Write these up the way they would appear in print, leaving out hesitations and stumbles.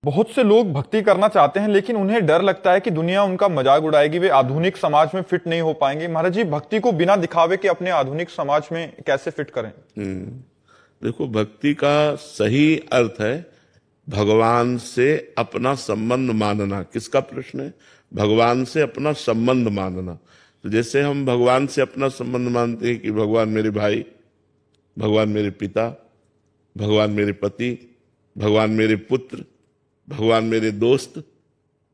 बहुत से लोग भक्ति करना चाहते हैं लेकिन उन्हें डर लगता है कि दुनिया उनका मजाक उड़ाएगी, वे आधुनिक समाज में फिट नहीं हो पाएंगे। महाराज जी, भक्ति को बिना दिखावे के अपने आधुनिक समाज में कैसे फिट करें? देखो, भक्ति का सही अर्थ है भगवान से अपना संबंध मानना। किसका प्रश्न है? भगवान से अपना संबंध मानना। तो जैसे हम भगवान से अपना संबंध मानते हैं कि भगवान मेरे भाई, भगवान मेरे पिता, भगवान मेरे पति, भगवान मेरे पुत्र, भगवान मेरे दोस्त,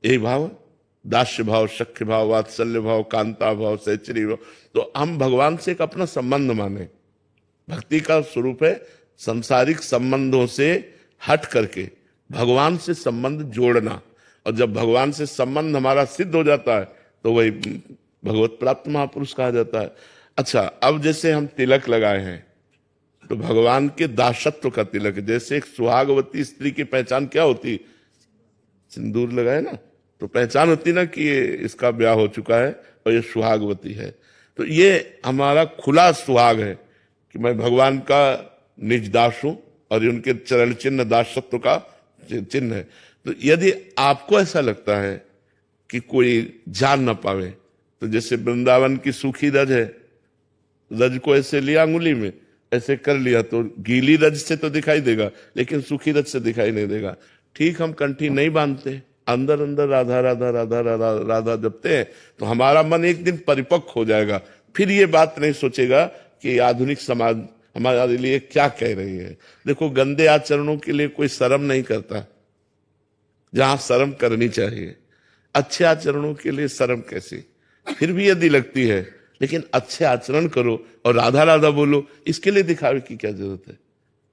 यही भाव, दास्य भाव, सख्य भाव, वात्सल्य भाव, कांता भाव, सहचरी भाव। तो हम भगवान से एक अपना संबंध माने। भक्ति का स्वरूप है सांसारिक संबंधों से हट करके भगवान से संबंध जोड़ना। और जब भगवान से संबंध हमारा सिद्ध हो जाता है तो वही भगवत प्राप्त महापुरुष कहा जाता है। अच्छा, अब जैसे हम तिलक लगाए हैं तो भगवान के दासत्व का तिलक। जैसे एक सुहागवती स्त्री की पहचान क्या होती? सिंदूर लगाए ना, तो पहचान होती ना कि ये इसका ब्याह हो चुका है और ये सुहागवती है। तो ये हमारा खुला सुहाग है कि मैं भगवान का निज दास हूं और ये उनके चरण चिन्ह दासत्व का चिन्ह है। तो यदि आपको ऐसा लगता है कि कोई जान ना पावे, तो जैसे वृंदावन की सूखी रज है, रज को ऐसे लिया अंगुली में, ऐसे कर लिया तो गीली रज से तो दिखाई देगा लेकिन सूखी रज से दिखाई नहीं देगा। ठीक, हम कंठी नहीं बांधते, अंदर अंदर राधा राधा राधा राधा राधा जपते हैं तो हमारा मन एक दिन परिपक्व हो जाएगा। फिर ये बात नहीं सोचेगा कि आधुनिक समाज हमारे लिए क्या कह रही है। देखो, गंदे आचरणों के लिए कोई शर्म नहीं करता जहां शर्म करनी चाहिए। अच्छे आचरणों के लिए शर्म कैसी? फिर भी यदि लगती है, लेकिन अच्छे आचरण करो और राधा राधा बोलो, इसके लिए दिखावे की क्या जरूरत है?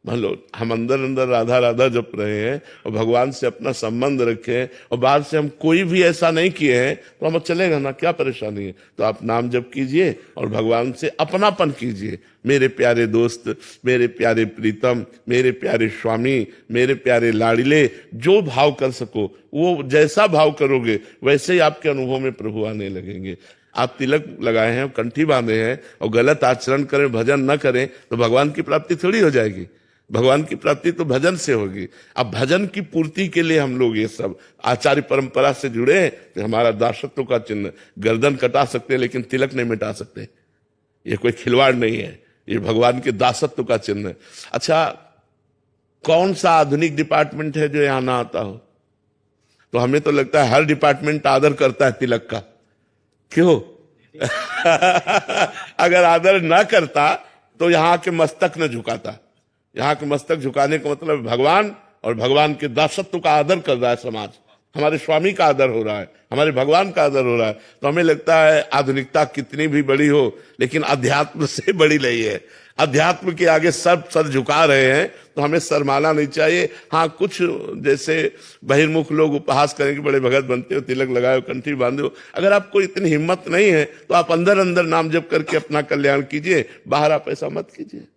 मान लो हम अंदर अंदर राधा राधा जप रहे हैं और भगवान से अपना संबंध रखें और बाहर से हम कोई भी ऐसा नहीं किए हैं तो हम चलेगा ना, क्या परेशानी है? तो आप नाम जप कीजिए और भगवान से अपनापन कीजिए। मेरे प्यारे दोस्त, मेरे प्यारे प्रीतम, मेरे प्यारे स्वामी, मेरे प्यारे लाड़िले, जो भाव कर सको, वो जैसा भाव करोगे वैसे ही आपके अनुभव में प्रभु आने लगेंगे। आप तिलक लगाए हैं, कंठी बांधे हैं और गलत आचरण करें, भजन न करें तो भगवान की प्राप्ति थोड़ी हो जाएगी। भगवान की प्राप्ति तो भजन से होगी। अब भजन की पूर्ति के लिए हम लोग ये सब आचार्य परंपरा से जुड़े हैं तो हमारा दासत्व का चिन्ह। गर्दन कटा सकते हैं लेकिन तिलक नहीं मिटा सकते। ये कोई खिलवाड़ नहीं है, ये भगवान के दासत्व का चिन्ह है। अच्छा, कौन सा आधुनिक डिपार्टमेंट है जो यहां ना आता हो? तो हमें तो लगता है हर डिपार्टमेंट आदर करता है तिलक का। क्यों? अगर आदर ना करता तो यहां के मस्तक न झुकाता। यहाँ के मस्तक झुकाने का मतलब भगवान और भगवान के दासत्व का आदर कर रहा है समाज। हमारे स्वामी का आदर हो रहा है, हमारे भगवान का आदर हो रहा है। तो हमें लगता है आधुनिकता कितनी भी बड़ी हो लेकिन अध्यात्म से बड़ी नहीं है। अध्यात्म के आगे सब सर झुका रहे हैं तो हमें शर्माना नहीं चाहिए। हाँ, कुछ जैसे बहिर्मुख लोग उपहास करेंगे, बड़े भगत बनते हो, तिलक लगाए हो, कंठी बांधे हो। अगर आपको इतनी हिम्मत नहीं है तो आप अंदर अंदर नाम जप करके अपना कल्याण कीजिए, बाहर आप ऐसा मत कीजिए।